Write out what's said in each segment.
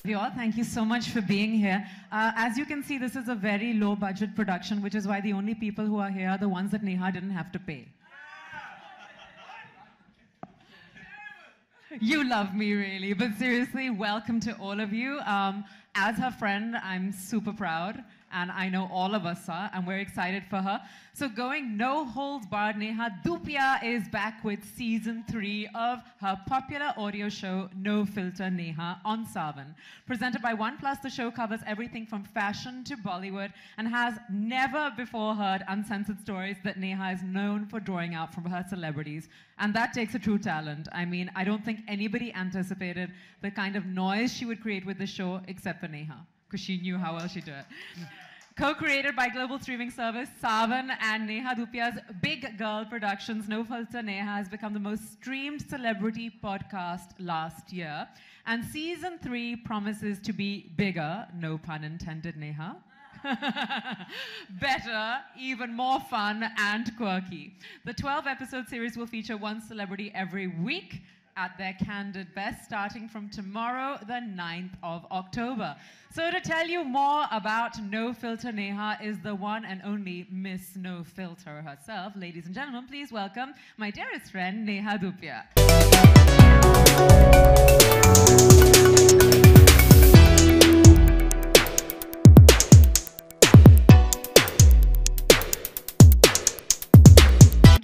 You all, thank you so much for being here. As you can see, this is a very low budget production, which is why the only people who are here are the ones that Neha didn't have to pay. You love me, really, but seriously, welcome to all of you. As her friend, I'm super proud, and I know all of us are, and we're excited for her. So going no holds barred, Neha Dhupia is back with season 3 of her popular audio show, No Filter Neha, on Saavn. Presented by OnePlus, the show covers everything from fashion to Bollywood and has never before heard uncensored stories that Neha is known for drawing out from her celebrities. And that takes a true talent. I mean, I don't think anybody anticipated the kind of noise she would create with the show, except for Neha, because she knew how well she'd do it. Co-created by global streaming service Saavn and Neha Dhupia's Big Girl Productions, No Filter Neha has become the most streamed celebrity podcast last year. And season 3 promises to be bigger, no pun intended, Neha. Better, even more fun and quirky. The 12-episode series will feature one celebrity every week at their candid best, starting from tomorrow, the 9th of October. So to tell you more about No Filter Neha is the one and only Miss No Filter herself. Ladies and gentlemen, please welcome my dearest friend, Neha Dhupia.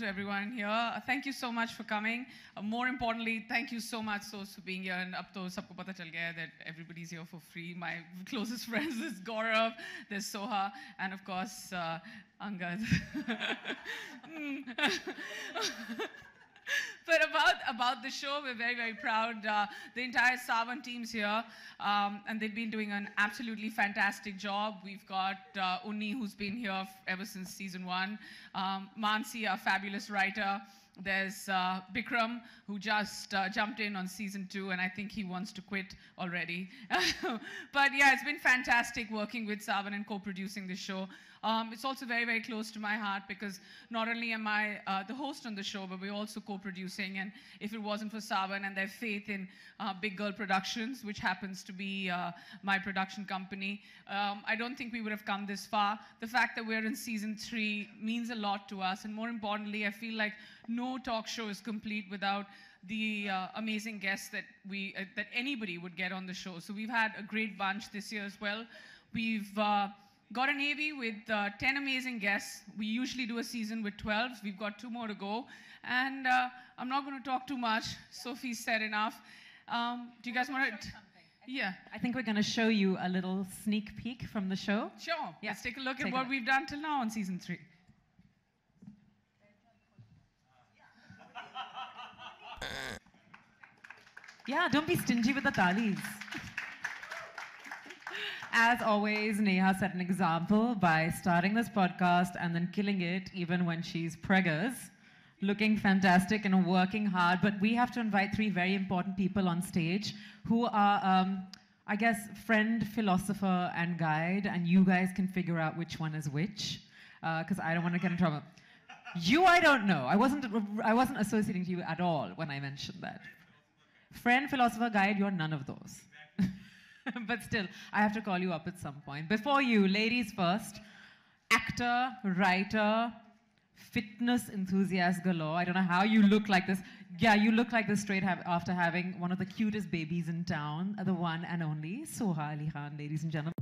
Everyone here, thank you so much for coming. More importantly, thank you so much for being here. And up to sabko pata chal gaya that everybody's here for free. My closest friends is Gaurav, there's Soha, and of course Angad. But about the show, we're very, very proud. The entire Saavn team's here, and they've been doing an absolutely fantastic job. We've got Unni, who's been here ever since season 1. Mansi, our fabulous writer. There's Bikram, who just jumped in on season 2, and I think he wants to quit already. But yeah, it's been fantastic working with Saavn and co-producing this show. It's also very, very close to my heart because not only am I the host on the show, but we're also co-producing. And if it wasn't for Saavn and their faith in Big Girl Productions, which happens to be my production company, I don't think we would have come this far. The fact that we're in season 3 means a lot to us. And more importantly, I feel like no talk show is complete without the amazing guests that that anybody would get on the show. So we've had a great bunch this year as well. We've got a Navy with 10 amazing guests. We usually do a season with 12. We've got 2 more to go. And I'm not going to talk too much. Sophie said enough. Do you guys want to? Yeah. I think we're going to show you a little sneak peek from the show. Sure. Yeah. Let's take a look at what we've done till now on season 3. Yeah, don't be stingy with the talis. As always, Neha set an example by starting this podcast and then killing it even when she's preggers, looking fantastic and working hard. But we have to invite 3 very important people on stage who are, I guess, friend, philosopher, and guide, and you guys can figure out which one is which, because I don't want to get in trouble. You, I don't know. I wasn't associating to you at all when I mentioned that. Friend, philosopher, guide, you're none of those. But still, I have to call you up at some point. Before you, ladies first, actor, writer, fitness enthusiast galore. I don't know how you look like this. Yeah, you look like this straight after having one of the cutest babies in town, the one and only Soha Ali Khan, ladies and gentlemen.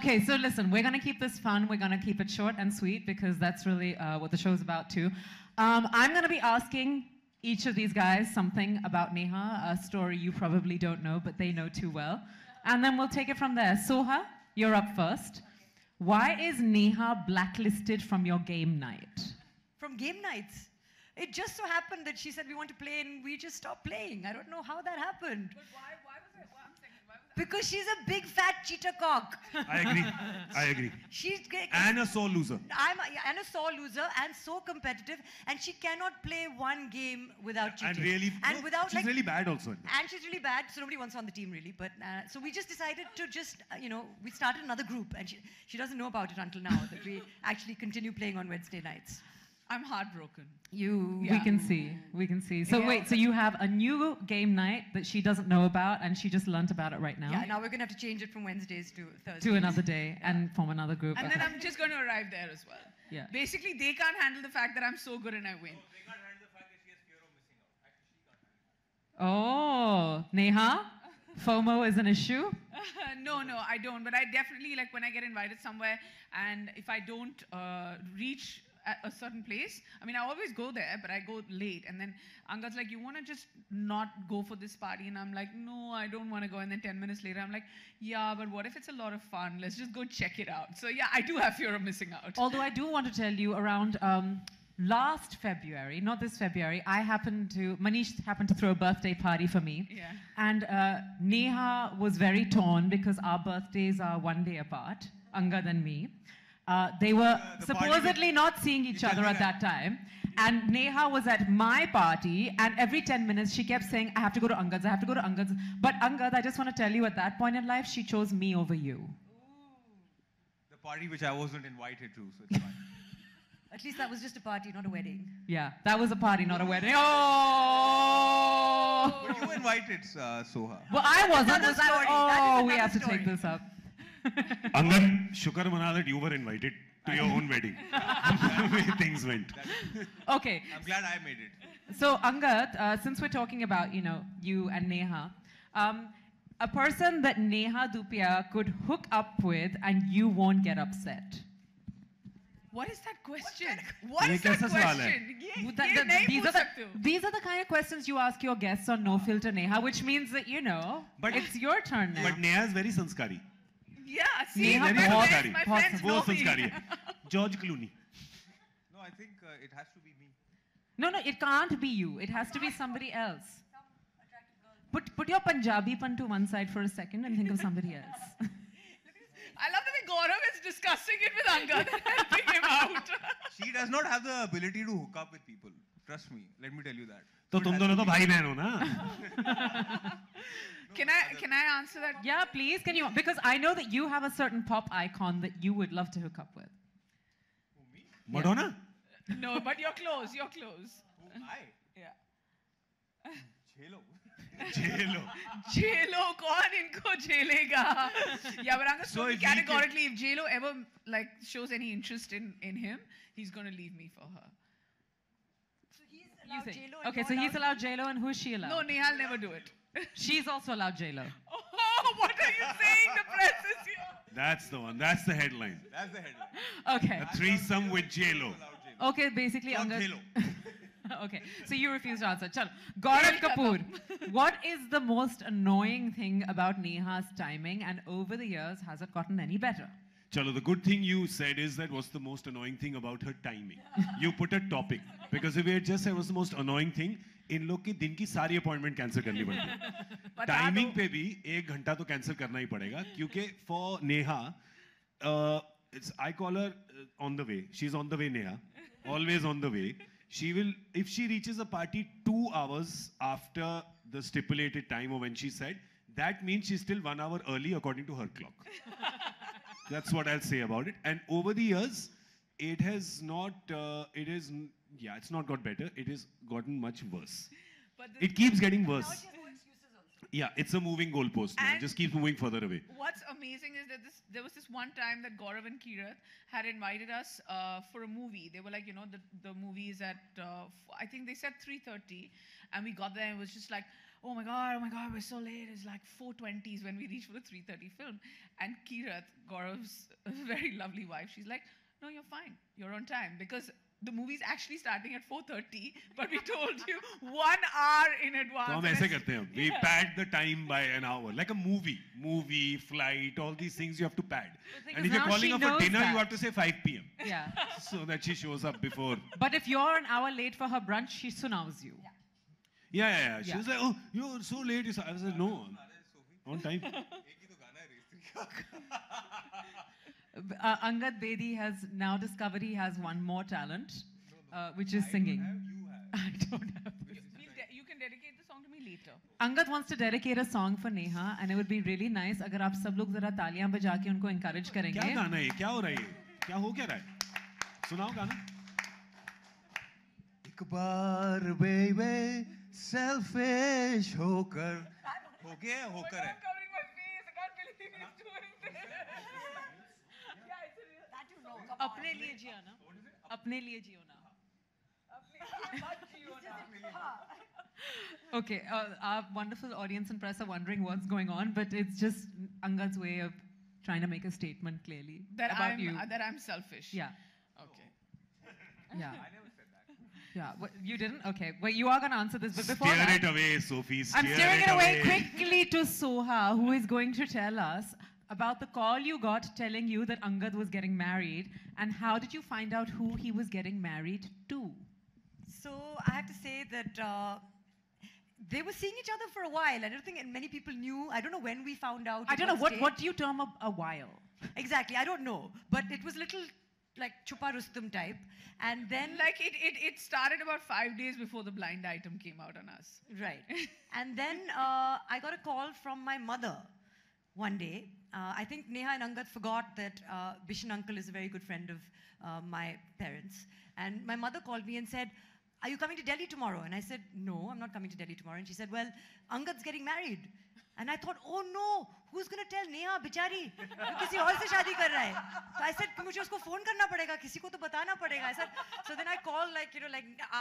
Okay, so listen, we're going to keep this fun. We're going to keep it short and sweet because that's really what the show's about too. I'm going to be asking each of these guys something about Neha, a story you probably don't know, but they know too well. And then we'll take it from there. Soha, you're up first. Why is Neha blacklisted from your game night? From game nights. It just so happened that she said we want to play and we just stopped playing. I don't know how that happened. But why was it? Well, I'm thinking, why was that? Because she's a big fat cheetah cock. I agree. She's And a sore loser. and a sore loser and so competitive, and she cannot play one game without cheating. And really, and without she's really bad also. And she's really bad, so nobody wants her on the team really. But so we just decided to just, we started another group, and she doesn't know about it until now that we actually continue playing on Wednesday nights. I'm heartbroken. We can see. So Yeah. wait, so you have a new game night that she doesn't know about and she just learnt about it right now? Yeah, now we're going to have to change it from Wednesdays to Thursdays. To another day and form another group. And Okay. then I'm just going to arrive there as well. Yeah. Basically, they can't handle the fact that I'm so good and I win. Oh, Neha, FOMO is an issue? No, I don't. But I definitely, like, when I get invited somewhere and if I don't reach at a certain place, I mean, I always go there, but I go late. And then Angad's like, you want to just not go for this party? And I'm like, no, I don't want to go. And then 10 minutes later, I'm like, yeah, but what if it's a lot of fun? Let's just go check it out. So yeah, I do have fear of missing out. Although I do want to tell you around last February, not this February, Manish happened to throw a birthday party for me. Yeah. And Neha was very torn because our birthdays are one day apart, Angad and me. They were the party supposedly not seeing each tell other me at that. that time. And Neha was at my party, and every 10 minutes she kept saying, I have to go to Angad's, I have to go to Angad's. But Angad, I just want to tell you, at that point in life, she chose me over you. The party which I wasn't invited to, so it's fine. At least that was just a party, not a wedding. Yeah, that was a party, not a wedding. Oh! But you invited Soha. Well, I wasn't. another Was I- story. That is Oh, we another have to story. take this up. Angad, shukar mana that you were invited to your own wedding. The way things went. Okay, I'm glad I made it. so Angad, since we're talking about, you and Neha, a person that Neha Dupia could hook up with and you won't get upset. What is that question? Ye What is that kaisa sawal hai? question? Ye nahi These pooch are the, sakte ho. these are the kind of questions you ask your guests on No Filter Neha, which means that, But- it's your turn now. But Neha is very sanskari. Yeah, see, Neha my very friends, sanskari. my friends know बहुत me. संस्कारी है. George Clooney. No, I think it has to be me. No, it can't be you. It has to be somebody else. Put your Punjabi-pan to one side for a second and think of somebody else. I love the way Gaurav is discussing it with Angad and helping him out. She does not have the ability to hook up with people. Trust me. Let me tell you that. तो So it तुम has दोनों to तो be- भाई बहन हो ना? Can I answer that? Yeah, please, can you? Because I know that you have a certain pop icon that you would love to hook up with. Madonna? No, but you're close. You're close. Who? I? Yeah. J-Lo. J-Lo. JLo, kaun inko jailega? Yeah, but Angad So told me if we can- categorically, if JLo ever shows any interest in him, he's going to leave me for her. So he's You allowed think? J-Lo and Okay, you're so he's allowed J-Lo and who's she allowed? No, Nehal never do it. She's also allowed J-Lo. Oh, what are you saying? The press is here. That's the one. That's the headline. That's the headline. Okay. A threesome with J-Lo. Allowed J-Lo. Okay, basically, Fuck Angad. J-Lo. Okay, so you refuse to answer. Chalo. Gaurav Kapoor, what is the most annoying thing about Neha's timing, and over the years, has it gotten any better? Chalo, the good thing you said is that what's the most annoying thing about her timing. You put a topic. Because if you had just said what's the most annoying thing, इन लोग की दिन की सारी appointment cancel करनी पड़ती है timing पे भी 1 घंटा तो कैंसिल करना ही पड़ेगा क्योंकि for Neha it's I call her on the way she is on the way Neha always on the way she will if she reaches a party 2 hours after the stipulated time or when she said that means she's still 1 hour early according to her clock. That's what I'll say about it. And over the years it has not it's not got better, it has gotten much worse. But It keeps getting worse. Now she has no excuses also. Yeah, it's a moving goalpost now. And- It just keeps moving further away. what's amazing is that there was this one time that Gaurav and Kirat had invited us for a movie. They were like, the movie is at, I think they said 3:30. And we got there and it was just like, oh my God, we're so late. It's like 4:20 when we reach for the 3:30 film. And Kirat, Gaurav's very lovely wife, she's like, no, you're fine. You're on time. Because the movie's actually starting at 4:30, but we told you 1 hour in advance. तो हम ऐसे करते हैं. We pad the time by an hour, like a movie, flight, all these things you have to pad. thing And is if you're now calling she her for knows dinner, that. you have to say 5 p.m. Yeah. so that she shows up before. But if you're an hour late for her brunch, she sunaus you. Yeah. She Yeah. was like, oh, you're so late. I was like, no, on time. Angad Bedi has now discovered he has one more talent, which is singing. I don't have. You can dedicate the song to me later. Angad wants to dedicate a song for Neha, and it would be really nice अगर आप सब लोग जरा तालियां बजा के उनको encourage क्या करेंगे. गाना है? क्या हो रहा है? क्या हो क्या रहा है? सुनाओ गाना. एक बार बेबे selfish होकर हो गया होकर है. Covering my face. I can't believe he's doing this. Yeah, it's a real. अपने लिए जियो ना. अपने लिए जियो ना. Okay, our wonderful audience and press are wondering what's going on, but it's just Angad's way of trying to make a statement clearly about you. That I'm selfish. Yeah, Okay. yeah. Yeah, you didn't? Okay, well, you are going to answer this, but before Steer that, it away, Sophie. I'm steering it away quickly to Soha, who is going to tell us about the call you got telling you that Angad was getting married, and how did you find out who he was getting married to? So I have to say that they were seeing each other for a while. I don't think many people knew. I don't know when we found out. I don't know, what what do you term a while? Exactly, I don't know. But it was a little like Chupa Rustum type. And then Like it started about 5 days before the blind item came out on us. Right. And then I got a call from my mother one day. I think Neha and Angad forgot that Bishan uncle is a very good friend of my parents. And my mother called me and said, are you coming to Delhi tomorrow? And I said, no, I'm not coming to Delhi tomorrow. And she said, well, Angad's getting married. And I thought, oh no, who's going to tell Neha, bichari, किसी और से शादी कर रहा है. So I said, मुझे उसको phone करना पड़ेगा, किसी को तो बताना पड़ेगा. I said, so then I called like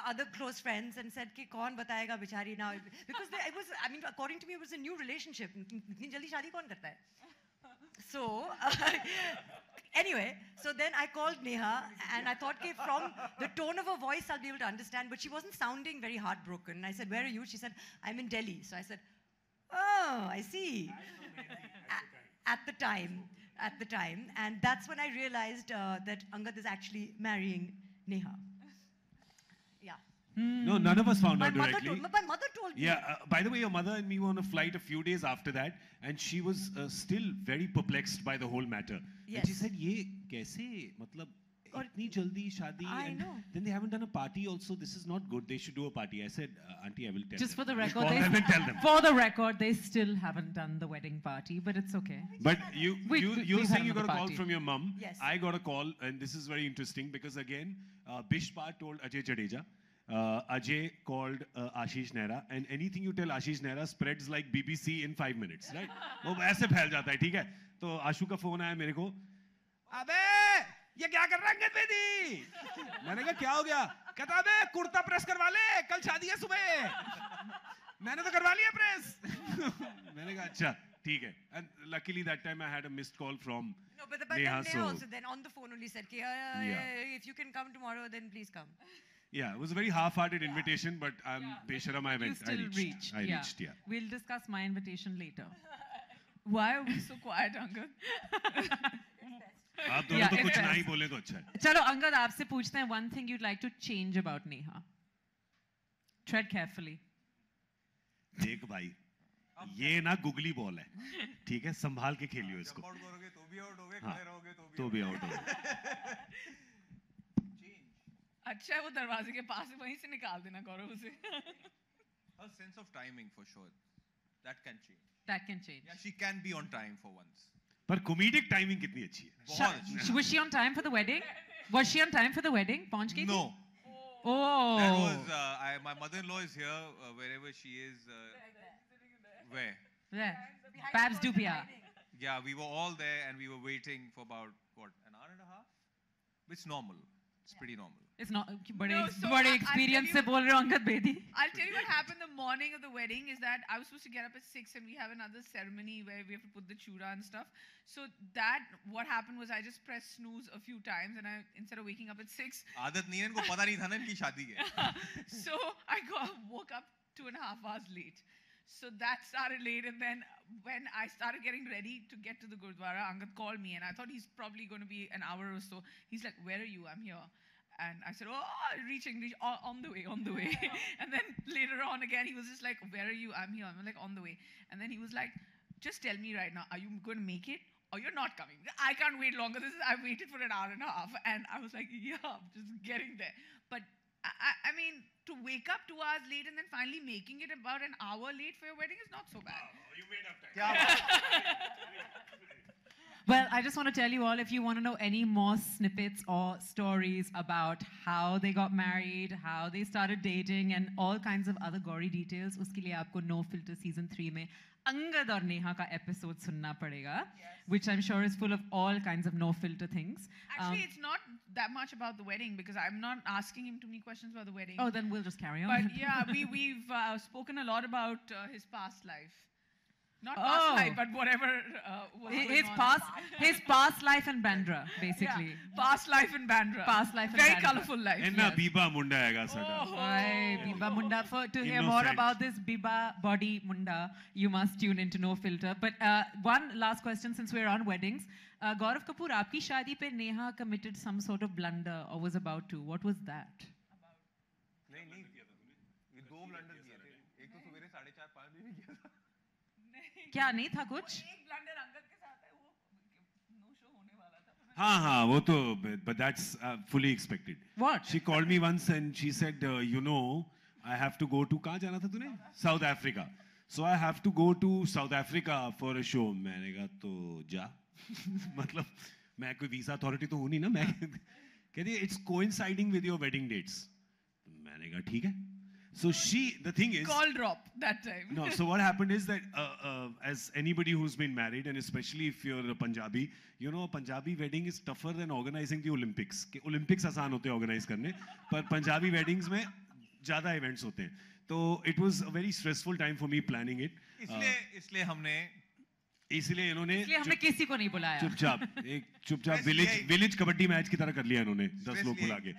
other close friends and said कि कौन बताएगा बिचारी now, because it was, I mean, according to me, it was a new relationship. इतनी जल्दी शादी कौन करता है? So anyway, so then I called Neha and I thought okay, from the tone of her voice I'll be able to understand, but she wasn't sounding very heartbroken. I said, where are you? She said, I'm in Delhi. So I said, oh, I see. At the time. And that's when I realized that Angad is actually marrying Neha. Yeah. No, none of us found My out directly. mother told me. Yeah, by the way, your mother and me were on a flight a few days after that, and she was still very perplexed by the whole matter. And she Yes. said, "Ye kaise? Matlab, itni jaldi shadi." I and know. Then they haven't done a party also. This is not good. They should do a party. I said, Auntie, I will tell Just them. for the We'll record, call them and tell them. for the record, they still haven't done the wedding party, but it's okay. But you We've saying had you got a another call party. from your mum. Yes. I got a call, and this is very interesting because again, Bishpa told Ajay Jadeja. Ajay called Ashish Nehra, and anything you tell Ashish Nehra spreads like BBC in 5 minutes, right? वो ऐसे फैल जाता है, ठीक है? तो आशु का phone आया मेरे को. अबे ये क्या कर रहा है अंगद बेदी? मैंने कहा क्या हो गया? कहता अबे कुर्ता प्रेस करवा ले, कल शादी है सुबह. मैंने तो करवा लिया प्रेस. मैंने कहा अच्छा ठीक है. And luckily that time I had a missed call from No, but Neha. then Neha also then on the phone only said, Yeah. if you can come tomorrow, then please come. Yeah, it was a very half-hearted invitation, but Besharam, I You went. still reached. I reached, yeah. We'll discuss my invitation later. Why are we so quiet, Angad? आप दोनों Yeah, तो it's कुछ ना best. ही बोले तो अच्छा है. चलो अंगद आपसे पूछते हैं one thing you'd like to change about Neha. Tread carefully. देख भाई, ये ना गुगली बॉल है, ठीक है? संभाल के खेलियो इसको. Jump out करोगे तो भी out होगे, हाँ, खड़े रहोगे तो भी out होगे. अच्छा है वो दरवाजे के पास है, वहीं से निकाल देना गौरव उसे. Her sense of timing for sure. That can change. That can change. Yeah, she can be on time for once. पर comedic timing कितनी अच्छी है. बहुत अच्छी. Was she on time for the wedding? Was she on time for the wedding? पहुंच गई थी? No. Oh. That was, my mother-in-law is here, wherever she is. Where? There. Babs Dupia. Yeah, we were all there and we were waiting for about, what, an hour and a half? It's normal. It's pretty normal. It's not बड़े No, so बड़े I'll experience tell से you- बोल रहे हो Angad Bedi. I'll tell you what happened the morning of the wedding is that I was supposed to get up at 6 and we have another ceremony where we have to put the chura and stuff. So what happened was I just pressed snooze a few times and instead of waking up at 6, आदत नहीं है इनको पता नहीं था ना इनकी शादी है. so I woke up 2.5 hours late. So that started late, and then when I started getting ready to get to the Gurdwara, Angad called me, and I thought he's probably going to be an hour or so. He's like, "Where are you? I'm here." And I said, "Oh, reaching, on the way, on the way." And then later on again, he was just like, "Where are you? I'm here." I'm like, "On the way." And then he was like, "Just tell me right now, are you going to make it? Or you're not coming? I can't wait longer. I've waited for an hour and a half." And I was like, "Yeah, I'm just getting there." But I mean, to wake up 2 hours late and then finally making it about an hour late for your wedding is not so bad. You made up time. Well, I just want to tell you all, if you want to know any more snippets or stories about how they got married, how they started dating, and all kinds of other gory details, उसके लिए आपको No Filter Season 3 में अंगद और नेहा का episode सुनना पड़ेगा, which I'm sure is full of all kinds of no filter things. Actually, it's not that much about the wedding because I'm not asking him too many questions about the wedding. Oh, then we'll just carry on. But yeah, we've spoken a lot about his past life. Not past Oh. life, but whatever was going on. his past life in Bandra, basically. Yeah, past life in Bandra. Past life in Very Bandra. colourful life. Enna yes. Biba Munda aega sada. Oh. Hi, Biba Munda. To hear more Innocent. about this Biba body Munda, you must tune into No Filter. But one last question, since we're on weddings. Gaurav Kapoor, आपकी शादी पे Neha committed some sort of blunder or was about to. What was that? नहीं नहीं ये 2 blunder किए थे. एक तो सवेरे 4:30-5 बजे किया था. क्या नहीं था कुछ? एक blunder अंगद के साथ है, वो no show होने वाला था. हाँ, वो तो, but that's fully expected. What? She called me once and she said, you know, I have to go to, कहाँ जाना था तूने? South Africa. So I have to go to South Africa for a show. मैंने कहा तो जा. मतलब मैं कोई visa authority तो हूँ नहीं ना, मैं कहती है it's coinciding with your wedding dates. मैंने कहा ठीक है. So the thing is, Call drop that time. no, so what happened is that as anybody who's been married, and especially if you're a Punjabi, you know, a Punjabi wedding is tougher than organizing the Olympics. कि Olympics आसान होते हैं organize करने, पर Punjabi weddings में ज़्यादा events होते हैं. तो it was a very stressful time for me planning it. इसलिए हमने इसलिए इन्होंने इसलिए हमने किसी को नहीं बुलाया. चुपचाप Stress village कबड्डी मैच की तरह कर लिया इन्होंने 10 Stress लोग लिया. बुला के.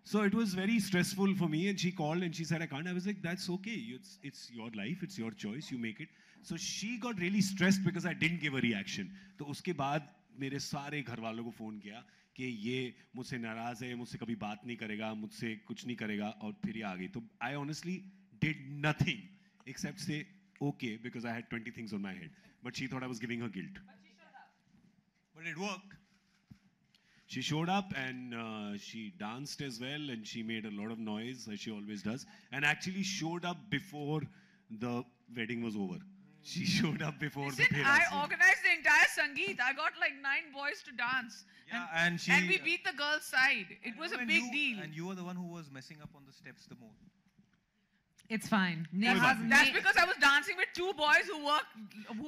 So it was very stressful for me, and she called and she said, I can't. I was like, that's okay. It's your life. It's your choice. You make it. So she got really stressed because I didn't give a reaction. तो उसके बाद मेरे सारे घर वालों को phone किया कि ये मुझसे नाराज है, मुझसे कभी बात नहीं करेगा, मुझसे कुछ नहीं करेगा, और फिर ये आ गई. तो I honestly did nothing except say okay because I had 20 things on my head. But she thought I was giving her guilt. But it worked. She showed up and she danced as well and she made a lot of noise as she always does, and actually showed up before the wedding was over. She showed up before the Listen, Phera. I organized the entire Sangeet. I got like 9 boys to dance. Yeah, and she we beat the girls' side. It was a and big you, deal. And you were the one who was messing up on the steps the most. It's fine. That's because I was dancing with 2 boys who were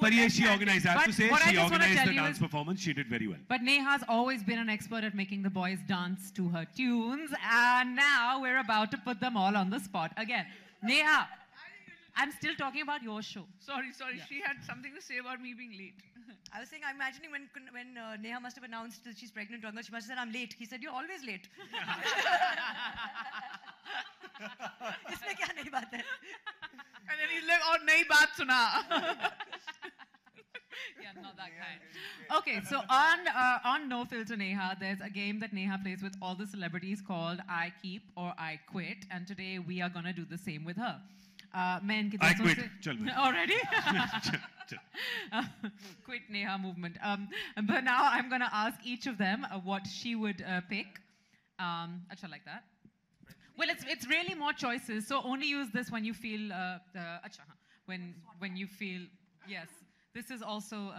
But yes, she left-handed. organized. I have But to say, what I she just wanna organized tell the you dance is- performance. She did very well. But Neha's always been an expert at making the boys dance to her tunes, and now we're about to put them all on the spot again. Neha, I'm still talking about your show. Sorry. She had something to say about me being late. I was saying, I'm imagining when Neha must have announced that she's pregnant to Angad, she must have said, I'm late. He said, you're always late. इसमें क्या नई बात है? And then he's like, oh, nahi baat suna. Yeah, not that kind. Okay, so on No Filter Neha, there's a game that Neha plays with all the celebrities called I Keep or I Quit, and today we are going to do the same with her. मैं इनके I दोस्तों quit. से- चल भाई. Already? Chal. Quit Neha movement. But now I'm going to ask each of them what she would pick. Acha, like that. Well, it's really more choices, so only use this when you feel when you feel yes. This is also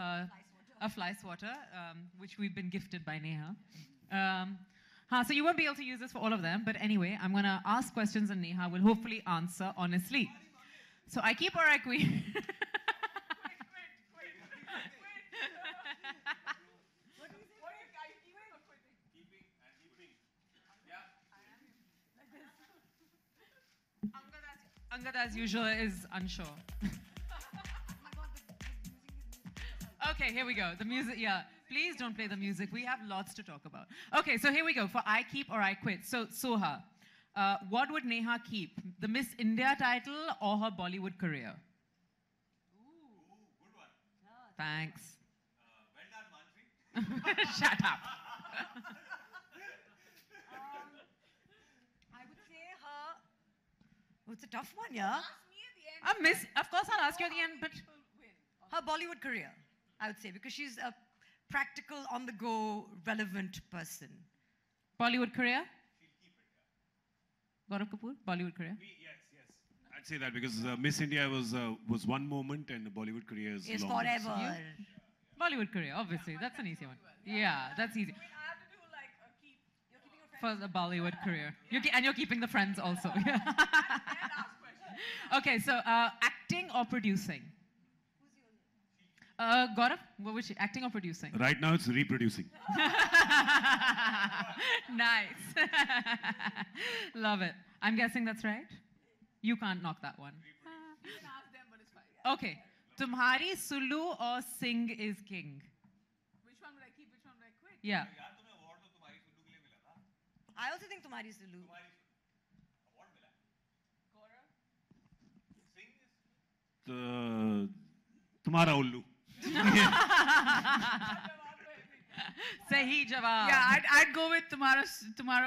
a fly swatter, which we've been gifted by Neha. So you won't be able to use this for all of them, but anyway, I'm gonna ask questions and Neha will hopefully answer honestly. So I keep or I quit. Angad, as usual, is unsure. Okay, here we go. The music, yeah. Please don't play the music. We have lots to talk about. Okay, so here we go for I Keep or I Quit. So, Soha, what would Neha keep? The Miss India title or her Bollywood career? Ooh, good one. Thanks. Well done, Mansi. Shut up. I would say her. Oh, it's a tough one, yeah. Of course, I'll ask you at the end, but Her Bollywood career, I would say, because she's a practical, on-the-go, relevant person. Bollywood career? Gaurav Kapoor, Bollywood career? Yes. I'd say that because Miss India was one moment and the Bollywood career is Is long. forever. Bollywood career, obviously. That's an easy one. Yeah, that's easy. I have to do like a keep. You're keeping your For the Bollywood career. And you're keeping the friends also. friend ask questions. Okay, so acting or producing? Gaurav, what was she? Acting or producing? Right now it's reproducing. Nice. Love it. I'm guessing that's right? You can't knock that one. You can ask them, but it's fine. Yeah. Okay. Tumhari Sulu or Singh is king? Which one would I keep? Which one would I quit? Yeah. यार तुम्हें award तो तुम्हारी सुल्लू के लिए मिला था. I also think Tumhari Sulu. तुम्हारी award मिला. Gaurav? Sing is तुम्हारा उल्लू. Sahi jawab. Yeah, I'd go with Tumhara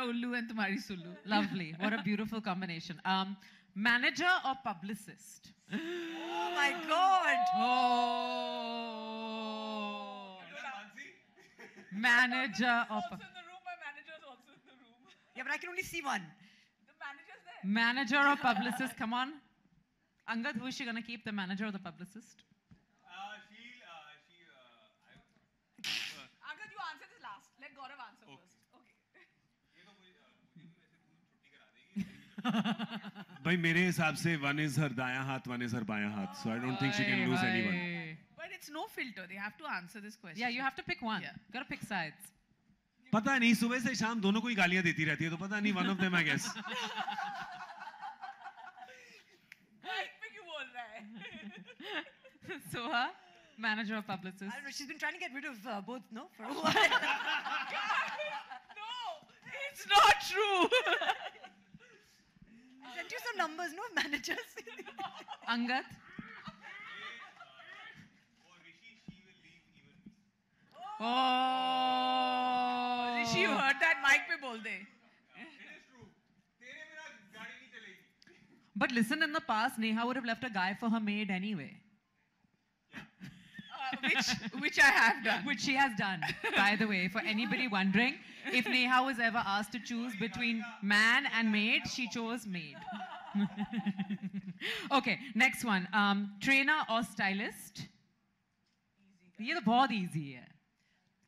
Ullu and Tumhari Sulu. Lovely. What a beautiful combination. Manager or publicist? Oh my God. Oh. Mansi. Manager or Also in the room, my manager is also in the room. Yeah, but I can only see one. The manager's there. manager or publicist? Come on. Angad, who is she gonna keep? The manager or the publicist? Angad, you answer this last. Let Gaurav answer first. Okay. भाई मेरे हिसाब से one is her दायां हाथ, one is her बायां हाथ. So I don't think she can lose anyone. But it's no filter. They have to answer this question. Yeah, you have to pick one. Yeah. Gotta pick sides. पता नहीं सुबह से शाम दोनों को ही गालियां देती रहती है तो पता नहीं one of them I guess. Right, पे क्यों बोल रहा है? Soha, manager or publicist? I don't know. She's been trying to get rid of both, no? For a while. No, it's not true. I sent you some numbers, no? Managers. Angad? Oh. Rishi, you heard that? Mic पे बोल दे. But listen, in the past, Neha would have left a guy for her maid anyway. Which I have done. Which she has done, by the way. For anybody wondering, if Neha was ever asked to choose between man and maid, she chose maid. Okay, next one. Trainer or stylist? ये तो बहुत easy है.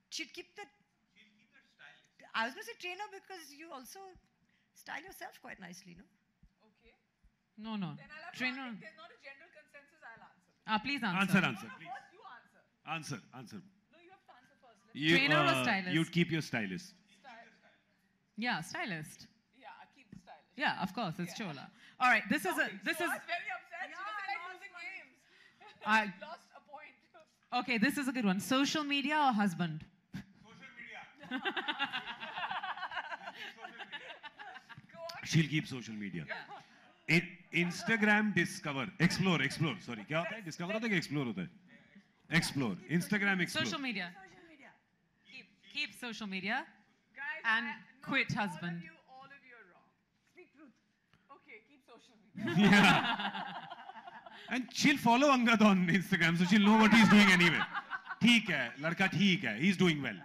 She'd keep the. I was going to say trainer because you also style yourself quite nicely, no? Okay. No, no. Then I'll have Trainer. to, if there's not a general consensus, I'll answer. Please answer. Answer. Please. First, you answer. Answer. No, you have to answer first. Trainer or stylist? You'd keep your stylist. Yeah, stylist. Yeah, I keep the stylist. Yeah, of course, it's Chola. All right, this is So I was very upset. She doesn't like losing games. I- Lost a point. okay. This is a good one. Social media or husband? Social media. Go on. She'll keep social media. Instagram discover, explore. Sorry, क्या होता है? Discover होता है कि explore होता है? Explore. Instagram explore. Social media. Social media. Keep social media. Guys, And no, quit husband. All of you are wrong. Speak truth. Okay, keep social media. And she'll follow Angad on Instagram, so she'll know what he's doing anyway. ठीक है, लड़का ठीक है, he's doing well.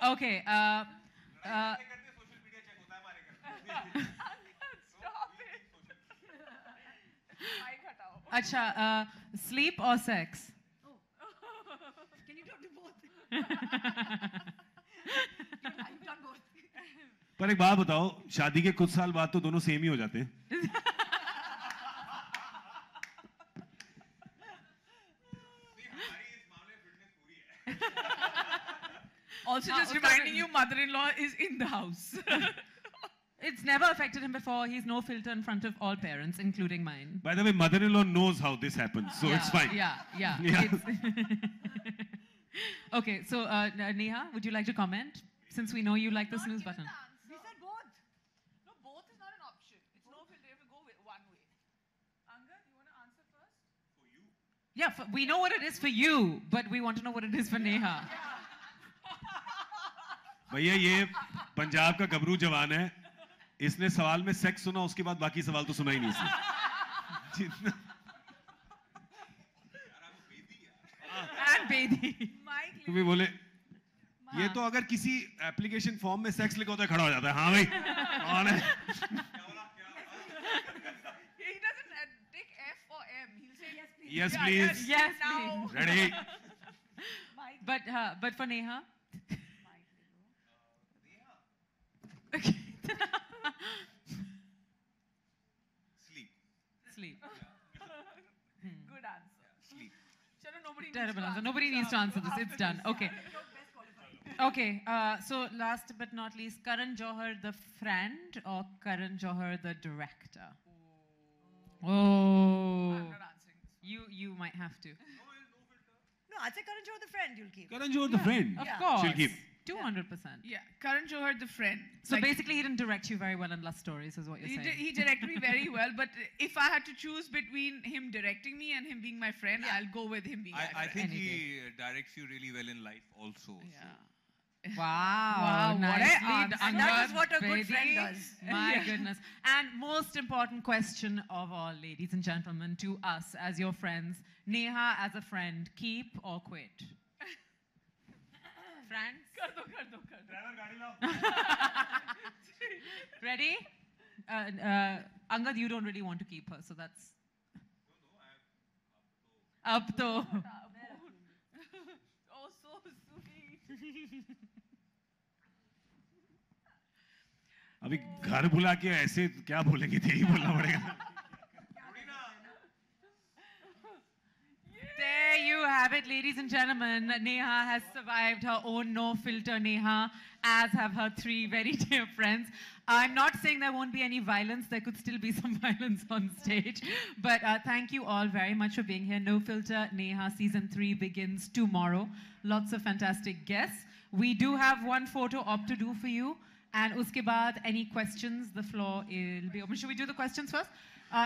Okay. करते social media check होता है हमारे घर. Stop it. Mic हटाओ. Acha, sleep or sex? Can you do both? You've done both. पर एक बात बताओ, शादी के कुछ साल बाद तो दोनों सेम ही हो जाते हैं. हमारी इस मामले में फिटनेस पूरी है. Also, just reminding you, mother-in-law is in the house. It's never affected him before. He's no filter in front of all parents, including mine. By the way, mother-in-law knows how this happens, so it's fine. Yeah. Yeah. Okay, so Neha, would you like to comment? Since we know you like the snooze button. We said both. No, both is not an option. It's no filter. You have to go with one way. Angad, you want to answer first? Yeah, we know what it is for you, but we want to know what it is for Neha. भैया ये पंजाब का गबरू जवान है इसने सवाल में sex सुना उसके बाद बाकी सवाल तो सुना ही नहीं इसने जितना And Bedi. Mike, तुम्हें बोले ये तो अगर किसी एप्लीकेशन फॉर्म में सेक्स लिखा होता है खड़ा हो जाता है हाँ भाई कौन है he doesn't take F or M. He'll say yes, please. Yes, please. Yes, now. please. Ready But for Neha. Okay. Sleep. Sleep. Good answer. Sleep. Chalo, nobody needs Terrible to answer. answer Nobody this needs to answer this. after It's done. Okay. Okay. So last but not least, Karan Johar the friend or Karan Johar the director? Oh. I'm not answering this. You might have to. No, I'd say Karan Johar the friend you'll keep. Karan Johar the friend Of Yeah. course. She'll keep. 200%. Yeah, Karan Johar, the friend. So Like, basically, he didn't direct you very well in Lust Stories, is what you're saying. he directed me very well, but if I had to choose between him directing me and him being my friend, I'll go with him being my I friend. think Any he directs you really well in life also. Yeah. Wow. Wow, what a nicely answer. done, And that is what a good Bedi. friend does. My goodness. And most important question of all, ladies and gentlemen, to us as your friends. Neha, as a friend, keep or quit? Friends? Kar do. Ready? Angad, you don't really want to keep her, so that's... Up to. Oh, so sweet. अभी घर बुला के ऐसे क्या बोलेंगे यही बोलना पड़ेगा There you have it, ladies and gentlemen. Neha has survived her own no filter Neha, as have her three very dear friends. I'm not saying there won't be any violence. There could still be some violence on stage. But thank you all very much for being here. No Filter Neha Season 3 begins tomorrow. Lots of fantastic guests. We do have one photo op to do for you. And uske baad, any questions? The floor will be open. Should we do the questions first?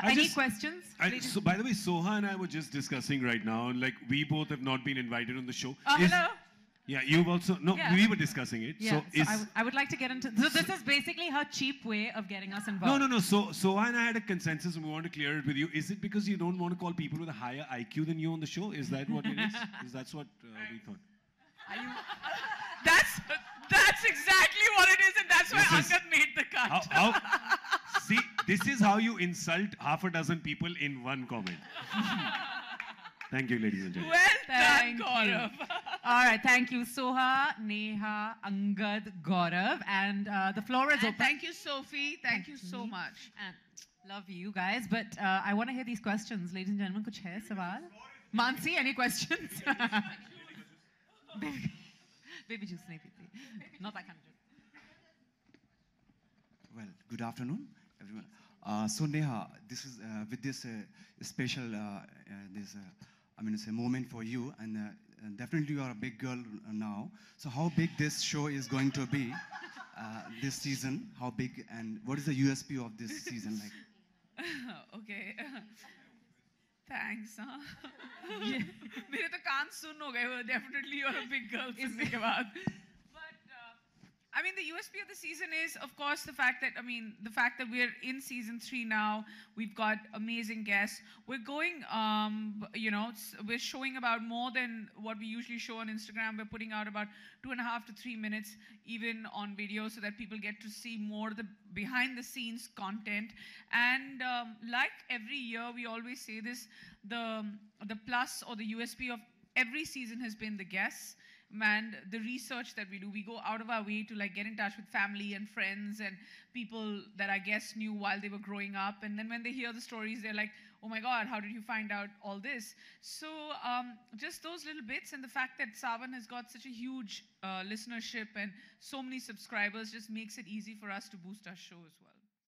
Any questions? So by the way, Soha and I were just discussing right now, like we both have not been invited on the show. Hello. Yeah, you've also, no, Yeah. we were discussing it. Yeah, So I would like to get into, so this is basically her cheap way of getting us involved. no. So Soha and I had a consensus and we want to clear it with you. Is it because you don't want to call people with a higher IQ than you on the show? Is that what it is? Is that's what we thought? That's exactly what it is, and that's why This is- Angad made the cut. See, this is how you insult half a dozen people in one comment. Thank you, ladies and gentlemen. Well Thank done, Gaurav. All right, thank you, Soha, Neha, Angad, Gaurav, and the floor is And open. thank you, Sophie. Thank you so much. And love you guys, but I want to hear these questions, ladies and gentlemen. Kuch hai sawal? Mansi, any questions? Baby juice nahi peeti. Not that kind of juice. Well, good afternoon, everyone. So Neha, this is with this special it's a moment for you, and definitely you are a big girl now. So how big this show is going to be this season? How big, and what is the USP of this season like? Okay. Thanks. मेरे तो कान सुन हो गए. Definitely you're a big girl सुनने के बाद. I mean, the USP of the season is, of course, the fact that we're in season 3 now. We've got amazing guests. We're going, we're showing about more than what we usually show on Instagram. We're putting out about 2.5 to 3 minutes, even on video, so that people get to see more the behind-the-scenes content. And like every year, we always say this: the plus or the USP of every season has been the guests. And the research that we do, we go out of our way to like get in touch with family and friends and people that our guests knew while they were growing up. And then when they hear the stories, they're like, oh my God, how did you find out all this? So just those little bits, and the fact that Sawan has got such a huge listenership and so many subscribers just makes it easy for us to boost our show as well.